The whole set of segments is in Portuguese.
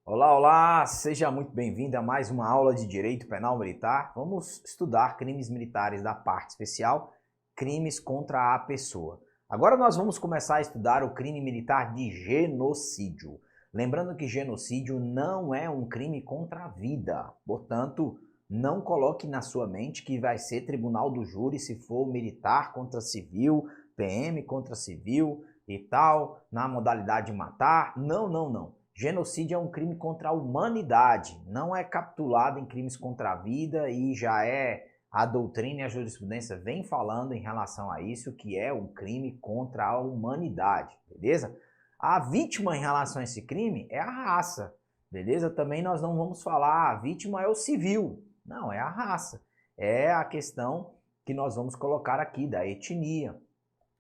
Olá, olá! Seja muito bem-vindo a mais uma aula de Direito Penal Militar. Vamos estudar crimes militares da parte especial, crimes contra a pessoa. Agora nós vamos começar a estudar o crime militar de genocídio. Lembrando que genocídio não é um crime contra a vida, portanto, não coloque na sua mente que vai ser tribunal do júri se for militar contra civil, PM contra civil e tal, na modalidade de matar. Não, não, não. Genocídio é um crime contra a humanidade, não é capitulado em crimes contra a vida e já é a doutrina e a jurisprudência vem falando em relação a isso, que é um crime contra a humanidade, beleza? A vítima em relação a esse crime é a raça, beleza? Também nós não vamos falar a vítima é o civil, não, é a raça. É a questão que nós vamos colocar aqui da etnia,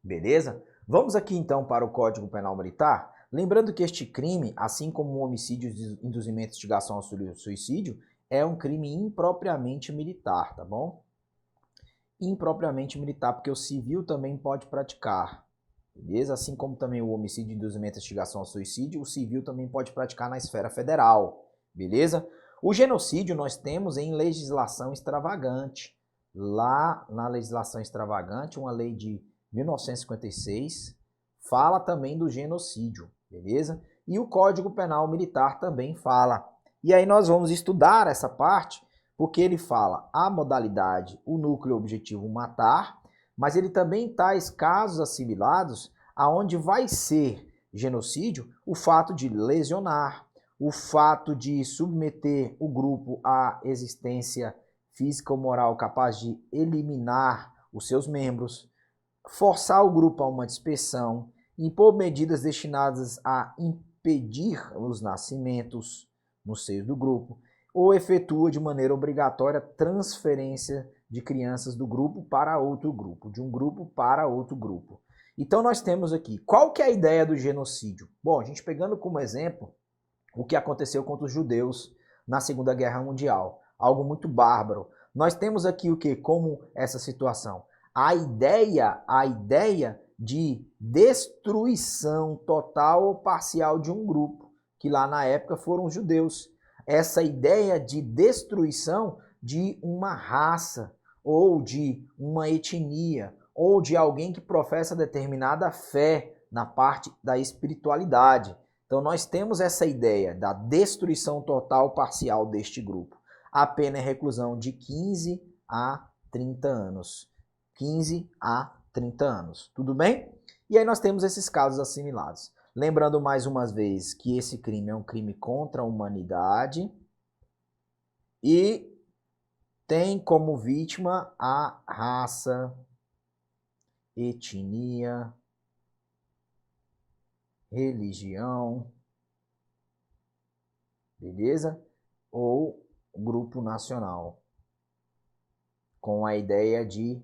beleza? Vamos aqui então para o Código Penal Militar. Lembrando que este crime, assim como o homicídio de induzimento e instigação ao suicídio, é um crime impropriamente militar, tá bom? Impropriamente militar, porque o civil também pode praticar, beleza? Assim como também o homicídio de induzimento e instigação ao suicídio, o civil também pode praticar na esfera federal, beleza? O genocídio nós temos em legislação extravagante. Lá na legislação extravagante, uma lei de 1956, fala também do genocídio, beleza? E o Código Penal Militar também fala. E aí nós vamos estudar essa parte, porque ele fala a modalidade, o núcleo objetivo matar, mas ele também traz casos assimilados aonde vai ser genocídio o fato de lesionar, o fato de submeter o grupo à existência física ou moral capaz de eliminar os seus membros, forçar o grupo a uma dispersão, impor medidas destinadas a impedir os nascimentos no seio do grupo, ou efetua de maneira obrigatória transferência de crianças do grupo para outro grupo, de um grupo para outro grupo. Então nós temos aqui, qual que é a ideia do genocídio? Bom, a gente pegando como exemplo o que aconteceu contra os judeus na Segunda Guerra Mundial, algo muito bárbaro. Nós temos aqui o que? Como essa situação? A ideia de destruição total ou parcial de um grupo, que lá na época foram os judeus. Essa ideia de destruição de uma raça, ou de uma etnia, ou de alguém que professa determinada fé na parte da espiritualidade. Então nós temos essa ideia da destruição total ou parcial deste grupo. A pena é reclusão de 15 a 30 anos. 15 a 30 anos, tudo bem? E aí nós temos esses casos assimilados. Lembrando mais uma vez que esse crime é um crime contra a humanidade e tem como vítima a raça, etnia, religião, beleza? Ou grupo nacional, com a ideia de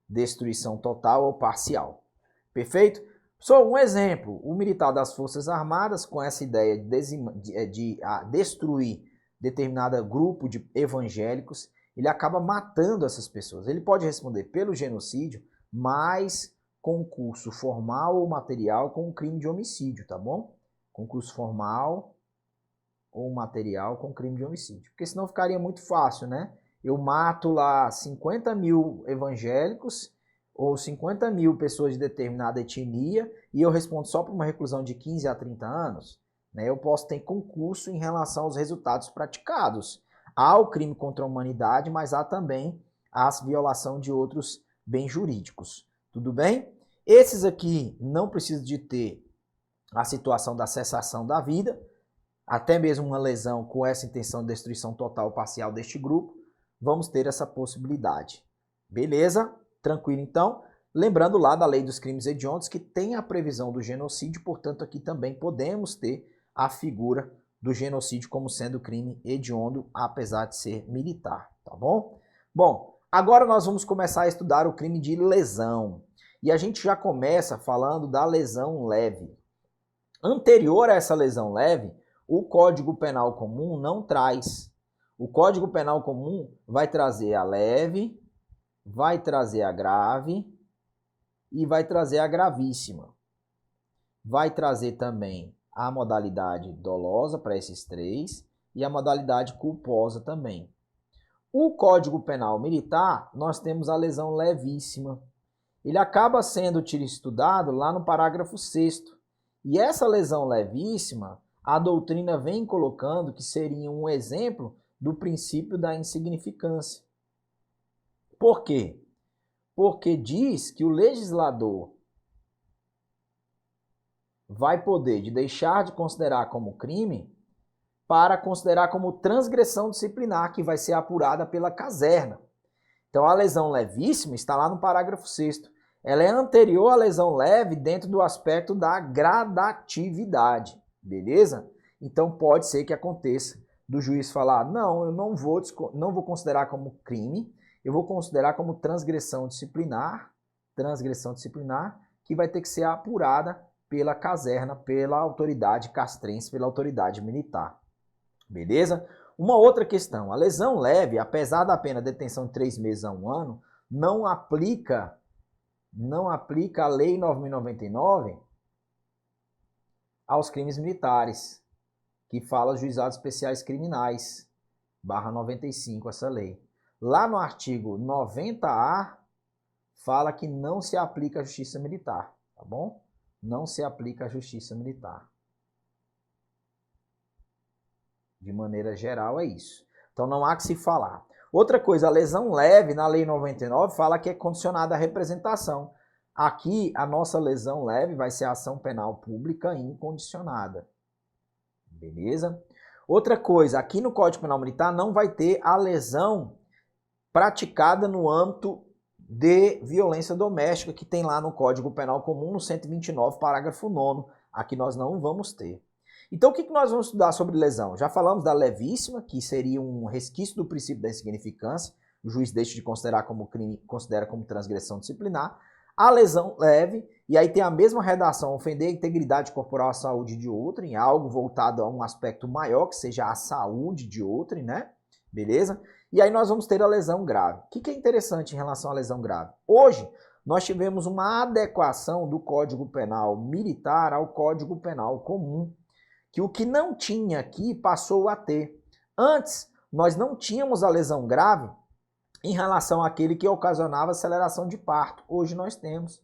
destruição total ou parcial. Perfeito? Só um exemplo, o militar das Forças Armadas, com essa ideia de destruir determinado grupo de evangélicos, ele acaba matando essas pessoas. Ele pode responder pelo genocídio, mas concurso formal ou material com crime de homicídio, tá bom? Concurso formal ou material com crime de homicídio. Porque senão ficaria muito fácil, né? Eu mato lá 50 mil evangélicos ou 50 mil pessoas de determinada etnia e eu respondo só por uma reclusão de 15 a 30 anos, né? Eu posso ter concurso em relação aos resultados praticados. Há o crime contra a humanidade, mas há também a violação de outros bens jurídicos. Tudo bem? Esses aqui não precisam de ter a situação da cessação da vida, até mesmo uma lesão com essa intenção de destruição total ou parcial deste grupo, vamos ter essa possibilidade. Beleza? Tranquilo então? Lembrando lá da lei dos crimes hediondos que tem a previsão do genocídio, portanto aqui também podemos ter a figura do genocídio como sendo crime hediondo, apesar de ser militar, tá bom? Bom, agora nós vamos começar a estudar o crime de lesão. E a gente já começa falando da lesão leve. Anterior a essa lesão leve, o Código Penal Comum não traz. O Código Penal Comum vai trazer a leve, vai trazer a grave e vai trazer a gravíssima. Vai trazer também a modalidade dolosa para esses três e a modalidade culposa também. O Código Penal Militar, nós temos a lesão levíssima. Ele acaba sendo estudado lá no parágrafo 6º. E essa lesão levíssima, a doutrina vem colocando que seria um exemplo do princípio da insignificância. Por quê? Porque diz que o legislador vai poder deixar de considerar como crime para considerar como transgressão disciplinar, que vai ser apurada pela caserna. Então, a lesão levíssima está lá no parágrafo 6º. Ela é anterior à lesão leve dentro do aspecto da gradatividade, beleza? Então, pode ser que aconteça do juiz falar, não, eu não vou considerar como crime, eu vou considerar como transgressão disciplinar, que vai ter que ser apurada pela caserna, pela autoridade castrense, pela autoridade militar. Beleza? Uma outra questão, a lesão leve, apesar da pena de detenção de 3 meses a 1 ano, não aplica a Lei 9.099 aos crimes militares, que fala juizados especiais criminais, /95 essa lei. Lá no artigo 90A, fala que não se aplica a justiça militar, tá bom? Não se aplica a justiça militar. De maneira geral é isso. Então não há que se falar. Outra coisa, a lesão leve na Lei 99 fala que é condicionada à representação. Aqui a nossa lesão leve vai ser a ação penal pública incondicionada. Beleza? Outra coisa, aqui no Código Penal Militar não vai ter a lesão praticada no âmbito de violência doméstica que tem lá no Código Penal Comum, no 129, parágrafo 9º. Aqui nós não vamos ter. Então, o que nós vamos estudar sobre lesão? Já falamos da levíssima, que seria um resquício do princípio da insignificância. O juiz deixa de considerar como crime, considera como transgressão disciplinar. A lesão leve, e aí tem a mesma redação, ofender a integridade corporal, a saúde de outrem, algo voltado a um aspecto maior, que seja a saúde de outrem, né? Beleza? E aí nós vamos ter a lesão grave. O que é interessante em relação à lesão grave? Hoje, nós tivemos uma adequação do Código Penal Militar ao Código Penal Comum, que o que não tinha aqui passou a ter. Antes, nós não tínhamos a lesão grave em relação àquele que ocasionava aceleração de parto. Hoje nós temos.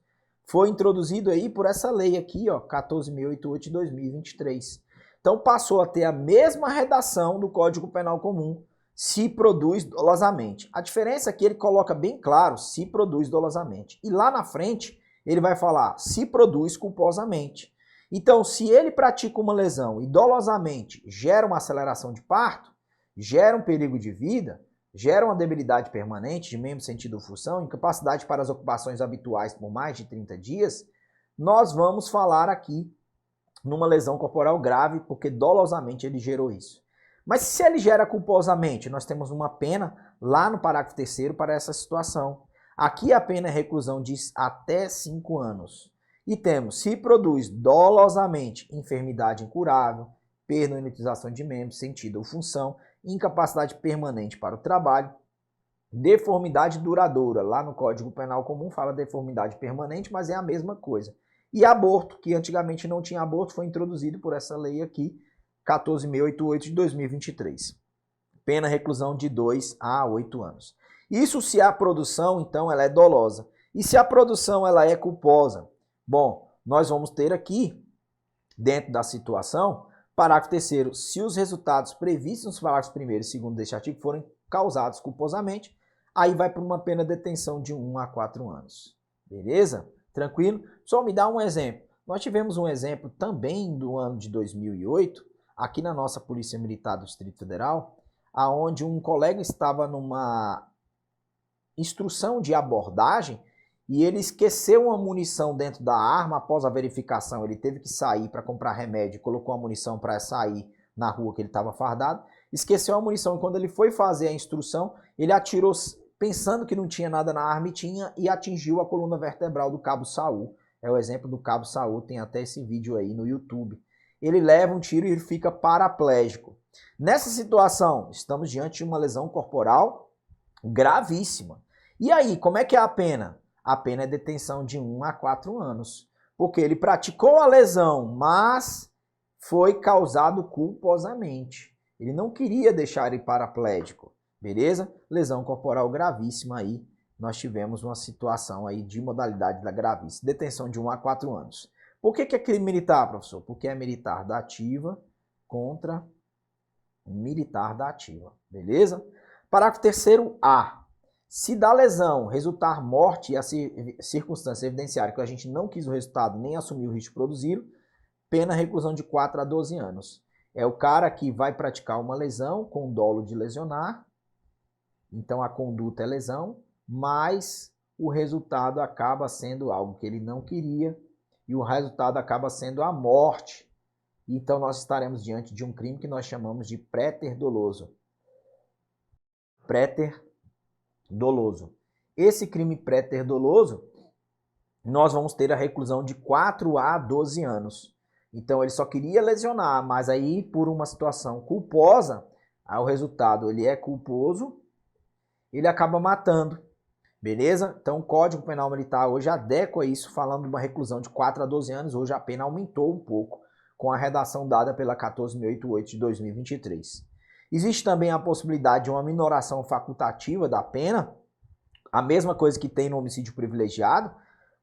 Foi introduzido aí por essa lei aqui, ó, 14.088 de 2023. Então passou a ter a mesma redação do Código Penal Comum, se produz dolosamente. A diferença é que ele coloca bem claro, se produz dolosamente. E lá na frente, ele vai falar, se produz culposamente. Então, se ele pratica uma lesão e dolosamente gera uma aceleração de parto, gera um perigo de vida, gera uma debilidade permanente de membro, sentido ou função, incapacidade para as ocupações habituais por mais de 30 dias, nós vamos falar aqui numa lesão corporal grave, porque dolosamente ele gerou isso. Mas se ele gera culposamente, nós temos uma pena lá no parágrafo 3º para essa situação. Aqui a pena é reclusão de até 5 anos. E temos, se produz dolosamente enfermidade incurável, perda ou inutilização de membros, sentido ou função, incapacidade permanente para o trabalho, deformidade duradoura. Lá no Código Penal Comum fala deformidade permanente, mas é a mesma coisa. E aborto, que antigamente não tinha aborto, foi introduzido por essa lei aqui, 14.088 de 2023. Pena reclusão de 2 a 8 anos. Isso se a produção, então, ela é dolosa. E se a produção ela é culposa? Bom, nós vamos ter aqui, dentro da situação, parágrafo 3º, se os resultados previstos nos parágrafos 1º e 2º deste artigo forem causados culposamente, aí vai para uma pena de detenção de 1 a 4 anos. Beleza? Tranquilo? Só me dá um exemplo. Nós tivemos um exemplo também do ano de 2008, aqui na nossa Polícia Militar do Distrito Federal, aonde um colega estava numa instrução de abordagem e ele esqueceu uma munição dentro da arma. Após a verificação, ele teve que sair para comprar remédio, colocou a munição para sair na rua que ele estava fardado, esqueceu a munição e quando ele foi fazer a instrução, ele atirou pensando que não tinha nada na arma e tinha, e atingiu a coluna vertebral do Cabo Saul. É o exemplo do Cabo Saul, tem até esse vídeo aí no YouTube. Ele leva um tiro e ele fica paraplégico. Nessa situação, estamos diante de uma lesão corporal gravíssima. E aí, como é que é a pena? A pena é detenção de 1 a 4 anos. Porque ele praticou a lesão, mas foi causado culposamente. Ele não queria deixar ele paraplégico, beleza? Lesão corporal gravíssima aí. Nós tivemos uma situação aí de modalidade da gravíssima. Detenção de 1 a 4 anos. Por que é crime militar, professor? Porque é militar da ativa contra militar da ativa, beleza? Parágrafo 3º-A. Se da lesão resultar morte e a circunstância evidenciar que a gente não quis o resultado nem assumiu o risco produzido, pena reclusão de 4 a 12 anos. É o cara que vai praticar uma lesão com dolo de lesionar, então a conduta é lesão, mas o resultado acaba sendo algo que ele não queria e o resultado acaba sendo a morte. Então nós estaremos diante de um crime que nós chamamos de préter doloso. Préter doloso. Esse crime préter doloso, nós vamos ter a reclusão de 4 a 12 anos. Então ele só queria lesionar, mas aí por uma situação culposa, o resultado ele é culposo, ele acaba matando. Beleza? Então o Código Penal Militar hoje adequa isso, falando de uma reclusão de 4 a 12 anos, hoje a pena aumentou um pouco com a redação dada pela 14.688 de 2023. Existe também a possibilidade de uma minoração facultativa da pena, a mesma coisa que tem no homicídio privilegiado,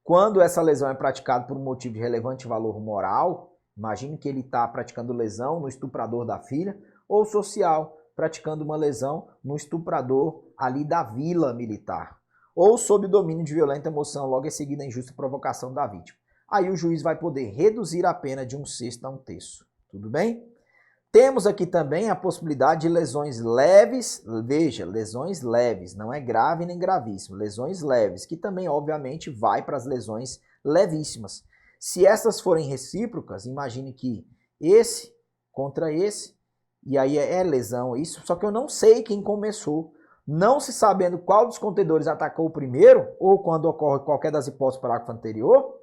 quando essa lesão é praticada por um motivo de relevante valor moral. Imagine que ele está praticando lesão no estuprador da filha, ou social, praticando uma lesão no estuprador ali da vila militar, ou sob domínio de violenta emoção, logo em seguida a injusta provocação da vítima. Aí o juiz vai poder reduzir a pena de 1/6 a 1/3. Tudo bem? Temos aqui também a possibilidade de lesões leves, veja, lesões leves, não é grave nem gravíssimo, lesões leves, que também obviamente vai para as lesões levíssimas. Se essas forem recíprocas, imagine que esse contra esse, e aí é lesão isso, só que eu não sei quem começou. Não se sabendo qual dos contendores atacou o primeiro, ou quando ocorre qualquer das hipóteses do parágrafo anterior,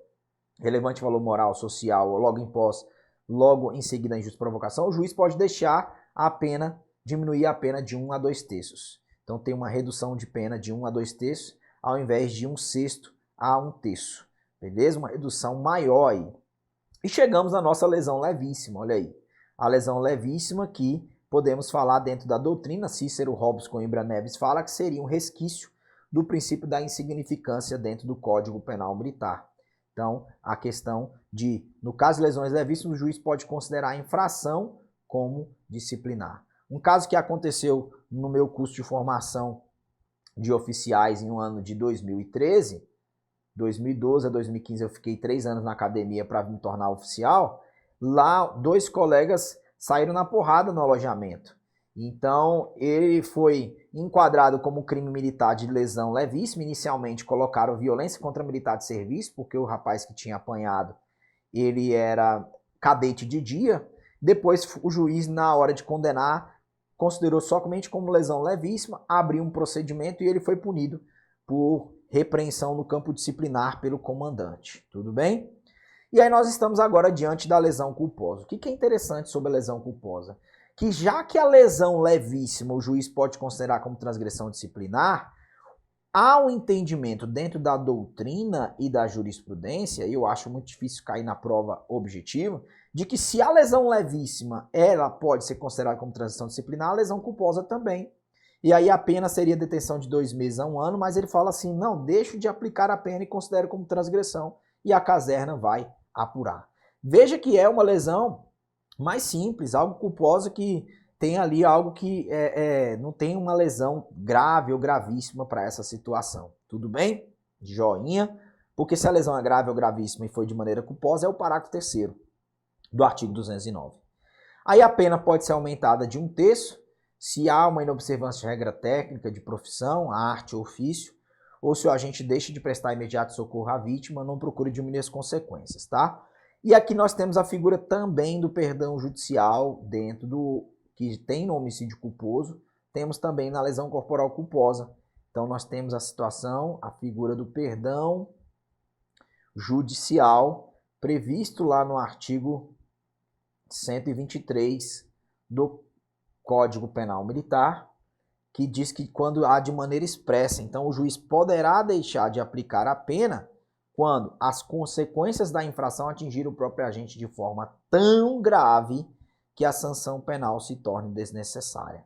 relevante valor moral, social, ou logo em pós, logo em seguida a injusta provocação, o juiz pode deixar a pena, diminuir a pena de 1 a 2/3. Então tem uma redução de pena de 1 a 2/3, ao invés de 1/6 a 1/3. Beleza? Uma redução maior aí. E chegamos à nossa lesão levíssima, olha aí. A lesão levíssima que podemos falar dentro da doutrina, Cícero, Hobbes, Coimbra, Neves fala que seria um resquício do princípio da insignificância dentro do Código Penal Militar. Então, a questão de, no caso de lesões levíssimas, o juiz pode considerar a infração como disciplinar. Um caso que aconteceu no meu curso de formação de oficiais em um ano de 2013, 2012 a 2015 eu fiquei 3 anos na academia para me tornar oficial. Lá, 2 colegas saíram na porrada no alojamento. Então, ele foi enquadrado como crime militar de lesão levíssima. Inicialmente colocaram violência contra militar de serviço, porque o rapaz que tinha apanhado, ele era cadete de dia. Depois, o juiz, na hora de condenar, considerou somente como lesão levíssima, abriu um procedimento e ele foi punido por repreensão no campo disciplinar pelo comandante. Tudo bem? E aí nós estamos agora diante da lesão culposa. O que é interessante sobre a lesão culposa? Que já que a lesão levíssima o juiz pode considerar como transgressão disciplinar, há um entendimento dentro da doutrina e da jurisprudência, e eu acho muito difícil cair na prova objetiva, de que se a lesão levíssima ela pode ser considerada como transgressão disciplinar, a lesão culposa também. E aí a pena seria detenção de 2 meses a 1 ano, mas ele fala assim, não, deixo de aplicar a pena e considero como transgressão, e a caserna vai apurar. Veja que é uma lesão mais simples, algo culposo que tem ali algo que não tem uma lesão grave ou gravíssima para essa situação. Tudo bem? Joinha. Porque se a lesão é grave ou gravíssima e foi de maneira culposa, é o parágrafo 3º do artigo 209. Aí a pena pode ser aumentada de 1/3 se há uma inobservância de regra técnica de profissão, arte ou ofício, ou se o agente deixa de prestar imediato socorro à vítima, não procure diminuir as consequências, tá? E aqui nós temos a figura também do perdão judicial dentro do que tem no homicídio culposo, temos também na lesão corporal culposa. Então nós temos a situação, a figura do perdão judicial previsto lá no artigo 123 do Código Penal Militar, que diz que quando há de maneira expressa. Então, o juiz poderá deixar de aplicar a pena quando as consequências da infração atingirem o próprio agente de forma tão grave que a sanção penal se torne desnecessária.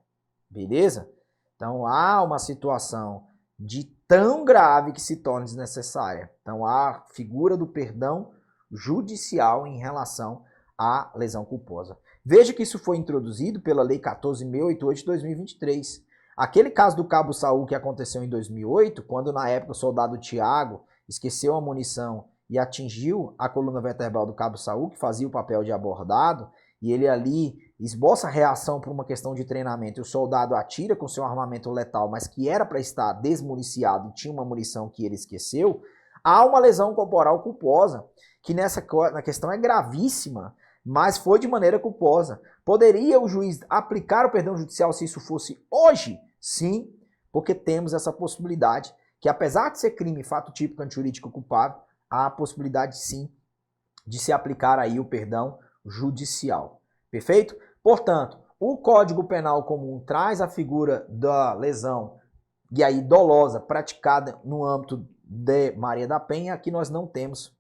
Beleza? Então, há uma situação de tão grave que se torne desnecessária. Então, há a figura do perdão judicial em relação à lesão culposa. Veja que isso foi introduzido pela Lei 14.688 de 2023. Aquele caso do Cabo Saul que aconteceu em 2008, quando na época o soldado Tiago esqueceu a munição e atingiu a coluna vertebral do Cabo Saul, que fazia o papel de abordado, e ele ali esboça a reação por uma questão de treinamento, e o soldado atira com seu armamento letal, mas que era para estar desmuniciado e tinha uma munição que ele esqueceu, há uma lesão corporal culposa, que na questão é gravíssima, mas foi de maneira culposa. Poderia o juiz aplicar o perdão judicial se isso fosse hoje? Sim, porque temos essa possibilidade, que apesar de ser crime, fato típico antijurídico culpável, há a possibilidade sim de se aplicar aí o perdão judicial. Perfeito? Portanto, o Código Penal Comum traz a figura da lesão, e aí dolosa, praticada no âmbito de Maria da Penha. Aqui nós não temos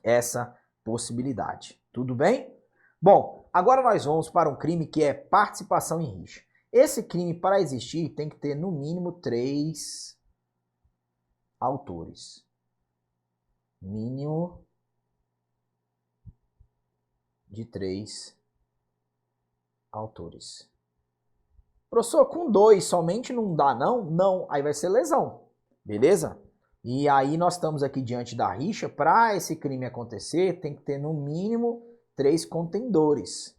essa possibilidade. Tudo bem? Bom, agora nós vamos para um crime que é participação em rixa. Esse crime, para existir, tem que ter no mínimo 3 autores. Mínimo de 3 autores. Professor, com 2 somente não dá não? Não, aí vai ser lesão, beleza? E aí nós estamos aqui diante da rixa. Para esse crime acontecer, tem que ter no mínimo 3 contendores.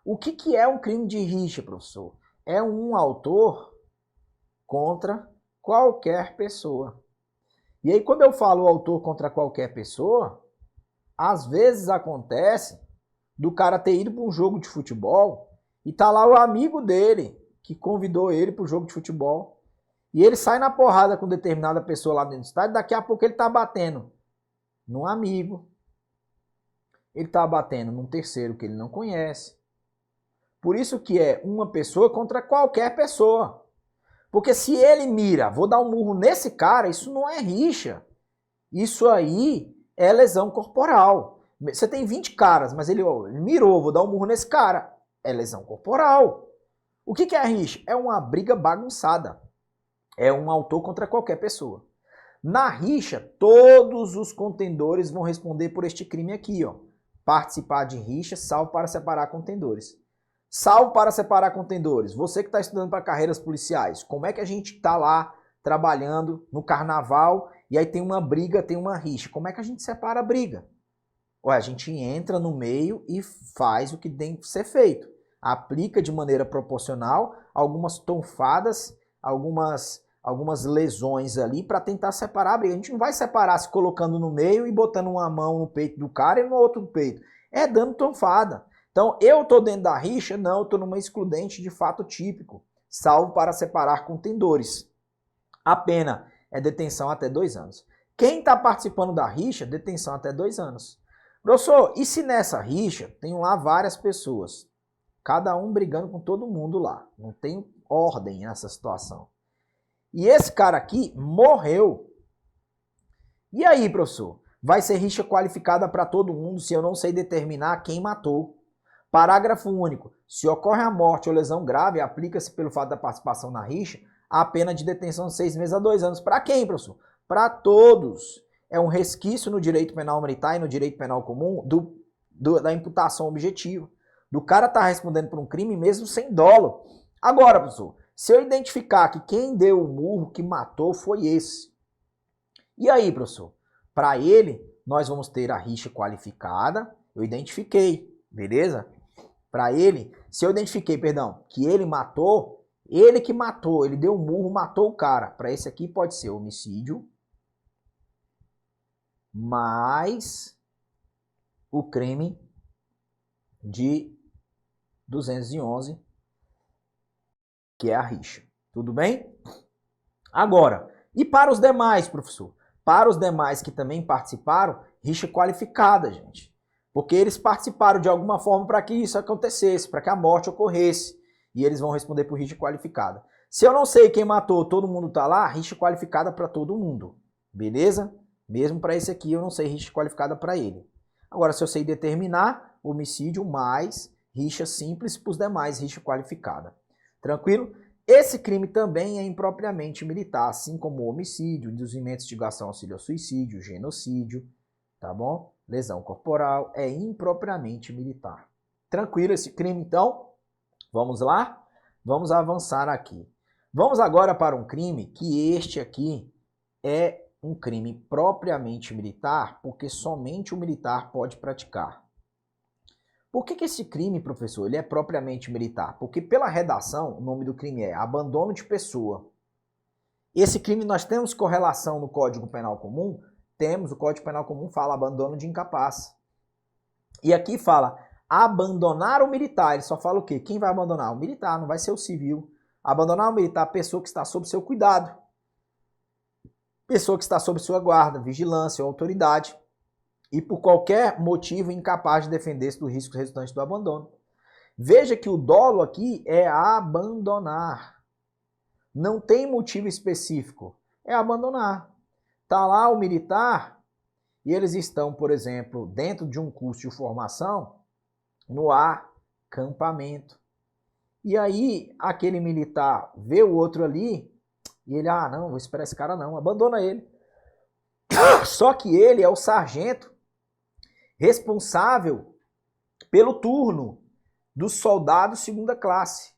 O que é um crime de rixa, professor? É um autor contra qualquer pessoa. E aí quando eu falo autor contra qualquer pessoa, às vezes acontece do cara ter ido para um jogo de futebol e tá lá o amigo dele que convidou ele para o jogo de futebol. E ele sai na porrada com determinada pessoa lá dentro do estádio, daqui a pouco ele tá batendo num amigo, ele tá batendo num terceiro que ele não conhece. Por isso que é uma pessoa contra qualquer pessoa. Porque se ele mira, vou dar um murro nesse cara, isso não é rixa. Isso aí é lesão corporal. Você tem 20 caras, mas ele mirou, vou dar um murro nesse cara. É lesão corporal. O que é rixa? É uma briga bagunçada. É um autor contra qualquer pessoa. Na rixa, todos os contendores vão responder por este crime aqui, ó. Participar de rixa, salvo para separar contendores. Salvo para separar contendores. Você que está estudando para carreiras policiais, como é que a gente está lá trabalhando no carnaval e aí tem uma briga, tem uma rixa? Como é que a gente separa a briga? Ué, a gente entra no meio e faz o que tem que ser feito. Aplica de maneira proporcional algumas tonfadas, algumas lesões ali para tentar separar a briga. A gente não vai separar se colocando no meio e botando uma mão no peito do cara e no outro no peito. É dando tonfada. Então, eu estou dentro da rixa? Não, eu estou numa excludente de fato típico, salvo para separar contendores. A pena é detenção até 2 anos. Quem está participando da rixa, detenção até 2 anos. Professor, e se nessa rixa tem lá várias pessoas, cada um brigando com todo mundo lá, não tem ordem nessa situação. E esse cara aqui morreu. E aí, professor? Vai ser rixa qualificada para todo mundo se eu não sei determinar quem matou. Parágrafo único. Se ocorre a morte ou lesão grave, aplica-se pelo fato da participação na rixa a pena de detenção de 6 meses a 2 anos. Para quem, professor? Para todos. É um resquício no direito penal militar e no direito penal comum da imputação objetiva. Do cara estar respondendo por um crime mesmo sem dolo. Agora, professor, se eu identificar que quem deu o murro, que matou, foi esse. E aí, professor? Para ele, nós vamos ter a rixa qualificada. Eu identifiquei, beleza? Para ele, se eu identifiquei, perdão, que ele matou, ele que matou, ele deu um murro, matou o cara. Para esse aqui pode ser homicídio, mais o crime de 211, que é a rixa. Tudo bem? Agora, e para os demais, professor? Para os demais que também participaram, rixa qualificada, gente. Porque eles participaram de alguma forma para que isso acontecesse, para que a morte ocorresse. E eles vão responder por rixa qualificada. Se eu não sei quem matou, todo mundo tá lá, rixa qualificada para todo mundo, beleza? Mesmo para esse aqui eu não sei rixa qualificada para ele. Agora, se eu sei determinar, homicídio mais rixa simples para os demais, rixa qualificada. Tranquilo? Esse crime também é impropriamente militar, assim como o homicídio, induzimento, instigação, auxílio ao suicídio, genocídio, tá bom? Lesão corporal, é impropriamente militar. Tranquilo esse crime, então? Vamos lá? Vamos avançar aqui. Vamos agora para um crime que este aqui é um crime propriamente militar, porque somente o militar pode praticar. Por que esse crime, professor, ele é propriamente militar? Porque pela redação, o nome do crime é abandono de pessoa. Esse crime nós temos correlação no Código Penal Comum? Temos, o Código Penal Comum fala abandono de incapaz. E aqui fala abandonar o militar, ele só fala o quê? Quem vai abandonar? O militar, não vai ser o civil. Abandonar o militar, a pessoa que está sob seu cuidado. Pessoa que está sob sua guarda, vigilância ou autoridade. E por qualquer motivo incapaz de defender-se do risco resultante do abandono. Veja que o dolo aqui é abandonar. Não tem motivo específico. É abandonar. Está lá o militar e eles estão, por exemplo, dentro de um curso de formação no acampamento. E aí aquele militar vê o outro ali e ele, não, vou esperar esse cara não, abandona ele. Só que ele é o sargento responsável pelo turno dos soldados segunda classe.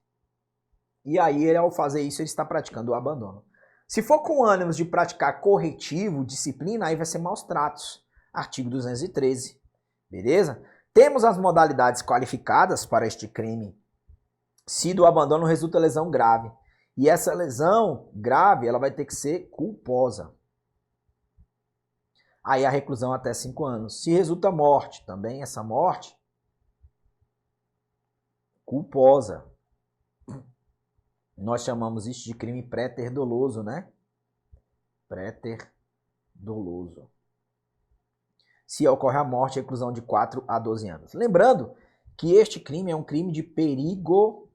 E aí, ele, ao fazer isso, ele está praticando o abandono. Se for com ânimos de praticar corretivo, disciplina, aí vai ser maus tratos. Artigo 213. Beleza? Temos as modalidades qualificadas para este crime. Se do abandono resulta lesão grave. E essa lesão grave, ela vai ter que ser culposa. Aí a reclusão até 5 anos. Se resulta morte, também essa morte culposa. Nós chamamos isso de crime préter-doloso, né? Préter-doloso. Se ocorre a morte, reclusão de 4 a 12 anos. Lembrando que este crime é um crime de perigo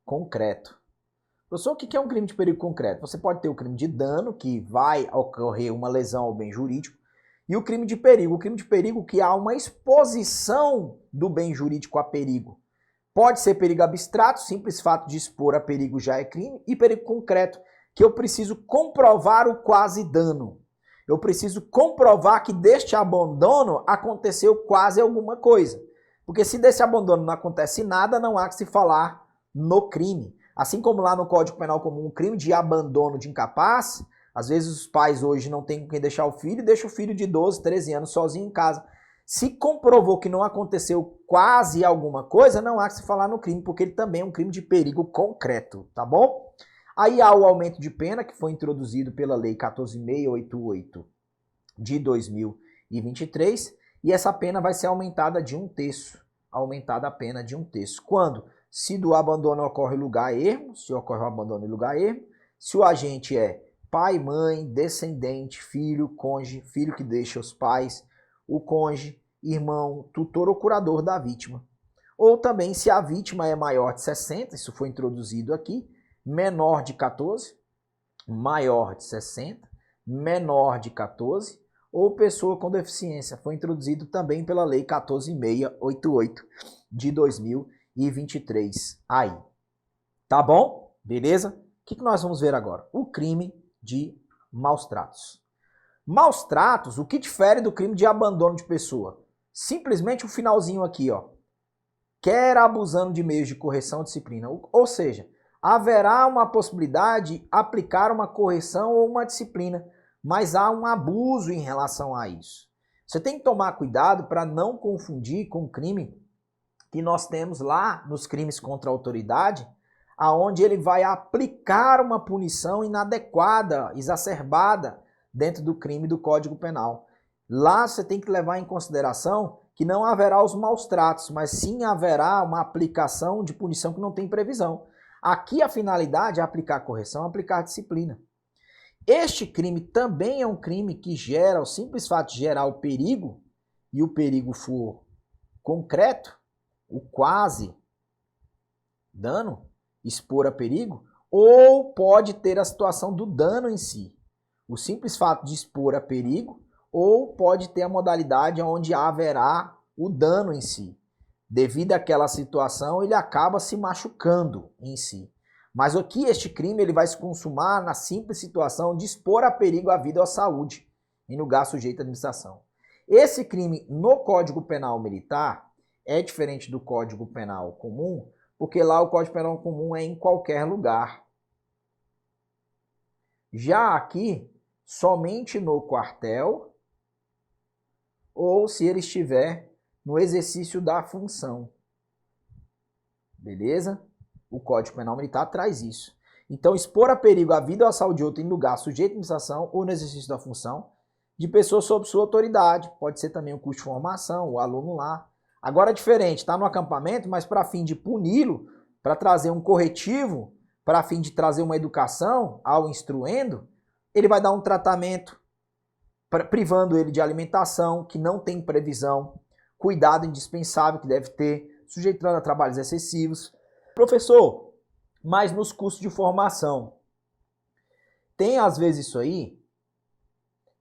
concreto. Professor, o que é um crime de perigo concreto? Você pode ter o crime de dano, que vai ocorrer uma lesão ao bem jurídico, e o crime de perigo. O crime de perigo que há uma exposição do bem jurídico a perigo. Pode ser perigo abstrato, simples fato de expor a perigo já é crime, e perigo concreto, que eu preciso comprovar o quase dano. Eu preciso comprovar que deste abandono aconteceu quase alguma coisa. Porque se desse abandono não acontece nada, não há que se falar no crime. Assim como lá no Código Penal Comum, o crime de abandono de incapaz, às vezes os pais hoje não têm com quem deixar o filho e deixam o filho de 12, 13 anos sozinho em casa. Se comprovou que não aconteceu quase alguma coisa, não há que se falar no crime, porque ele também é um crime de perigo concreto, tá bom? Aí há o aumento de pena, que foi introduzido pela Lei 14.688 de 2023, e essa pena vai ser aumentada de 1/3. Aumentada a pena de 1/3. Quando? Se do abandono ocorre lugar ermo, se ocorre o abandono em lugar ermo, se o agente é pai, mãe, descendente, filho, cônjuge, filho que deixa os pais, o cônjuge, irmão, tutor ou curador da vítima. Ou também se a vítima é maior de 60, isso foi introduzido aqui, menor de 14, maior de 60, menor de 14, ou pessoa com deficiência. Foi introduzido também pela Lei 14.688 de 2023. Aí. Tá bom? Beleza? O que nós vamos ver agora? O crime de maus tratos. Maus tratos, o que difere do crime de abandono de pessoa? Simplesmente o finalzinho aqui, ó. Quer abusando de meios de correção ou disciplina. Ou seja, haverá uma possibilidade de aplicar uma correção ou uma disciplina, mas há um abuso em relação a isso. Você tem que tomar cuidado para não confundir com o crime que nós temos lá nos crimes contra a autoridade, aonde ele vai aplicar uma punição inadequada, exacerbada, dentro do crime do Código Penal. Lá você tem que levar em consideração que não haverá os maus tratos, mas sim haverá uma aplicação de punição que não tem previsão. Aqui a finalidade é aplicar correção, aplicar disciplina. Este crime também é um crime que gera, o simples fato de gerar o perigo, e o perigo for concreto, o quase dano, expor a perigo, ou pode ter a situação do dano em si. O simples fato de expor a perigo, ou pode ter a modalidade onde haverá o dano em si. Devido àquela situação, ele acaba se machucando em si. Mas aqui este crime ele vai se consumar na simples situação de expor a perigo a vida ou a saúde em lugar sujeito à administração. Esse crime no Código Penal Militar é diferente do Código Penal Comum, porque lá o Código Penal Comum é em qualquer lugar. Já aqui, somente no quartel ou se ele estiver no exercício da função. Beleza? O Código Penal Militar traz isso. Então, expor a perigo a vida ou a saúde de outro em lugar sujeito à administração ou no exercício da função de pessoa sob sua autoridade. Pode ser também o curso de formação, o aluno lá. Agora é diferente, está no acampamento, mas para fim de puni-lo, para trazer um corretivo, para fim de trazer uma educação ao instruendo, ele vai dar um tratamento privando ele de alimentação, que não tem previsão, cuidado indispensável que deve ter, sujeitando a trabalhos excessivos. Professor, mas nos cursos de formação, tem às vezes isso aí?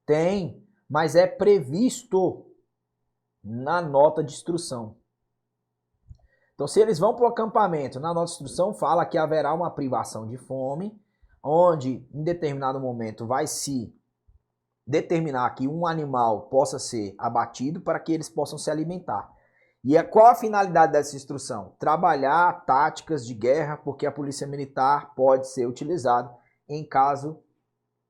Tem, mas é previsto na nota de instrução. Então, se eles vão para o acampamento, na nota de instrução fala que haverá uma privação de fome, onde em determinado momento vai se determinar que um animal possa ser abatido para que eles possam se alimentar. E qual a finalidade dessa instrução? Trabalhar táticas de guerra, porque a polícia militar pode ser utilizada em caso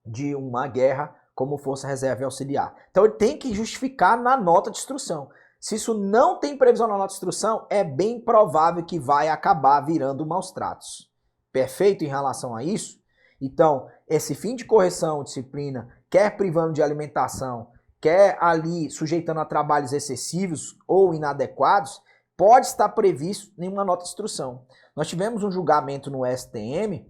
de uma guerra como força reserva e auxiliar. Então ele tem que justificar na nota de instrução. Se isso não tem previsão na nota de instrução, é bem provável que vai acabar virando maus tratos. Perfeito em relação a isso? Então, esse fim de correção, disciplina, quer privando de alimentação, quer ali sujeitando a trabalhos excessivos ou inadequados, pode estar previsto em uma nota de instrução. Nós tivemos um julgamento no STM,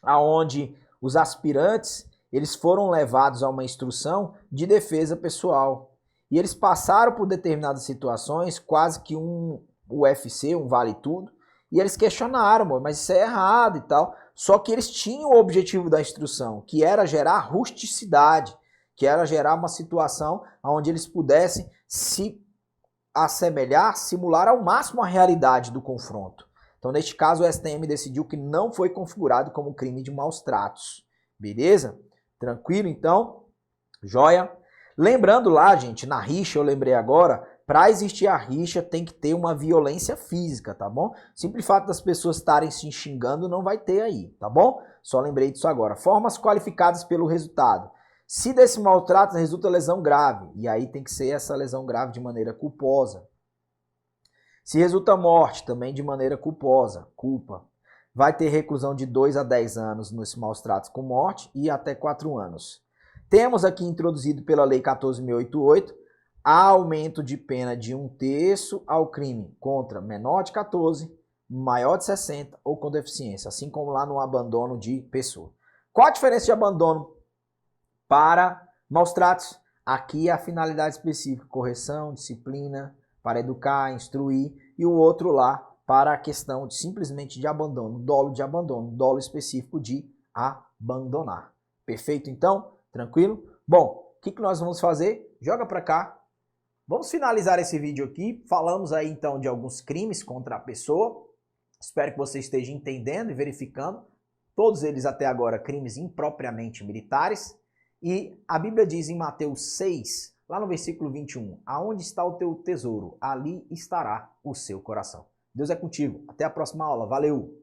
onde os aspirantes eles foram levados a uma instrução de defesa pessoal. E eles passaram por determinadas situações, quase que um UFC, um vale tudo, e eles questionaram, mas isso é errado e tal. Só que eles tinham o objetivo da instrução, que era gerar rusticidade, que era gerar uma situação onde eles pudessem se assemelhar, simular ao máximo a realidade do confronto. Então, neste caso, o STM decidiu que não foi configurado como crime de maus tratos. Beleza? Tranquilo, então? Joia? Lembrando lá, gente, na rixa, eu lembrei agora, para existir a rixa tem que ter uma violência física, tá bom? Simples fato das pessoas estarem se xingando não vai ter aí, tá bom? Só lembrei disso agora. Formas qualificadas pelo resultado. Se desse maltrato resulta lesão grave, e aí tem que ser essa lesão grave de maneira culposa. Se resulta morte, também de maneira culposa, culpa. Vai ter reclusão de 2 a 10 anos nos maus tratos com morte e até 4 anos. Temos aqui introduzido pela Lei 14.088 aumento de pena de 1/3 ao crime contra menor de 14, maior de 60 ou com deficiência, assim como lá no abandono de pessoa. Qual a diferença de abandono para maus tratos? Aqui a finalidade específica, correção, disciplina, para educar, instruir, e o outro lá para a questão de simplesmente de abandono, dolo específico de abandonar. Perfeito então? Tranquilo? Bom, o que nós vamos fazer? Joga para cá. Vamos finalizar esse vídeo aqui. Falamos aí então de alguns crimes contra a pessoa. Espero que você esteja entendendo e verificando. Todos eles até agora crimes impropriamente militares. E a Bíblia diz em Mateus 6, lá no versículo 21, aonde está o teu tesouro, ali estará o seu coração. Deus é contigo. Até a próxima aula. Valeu!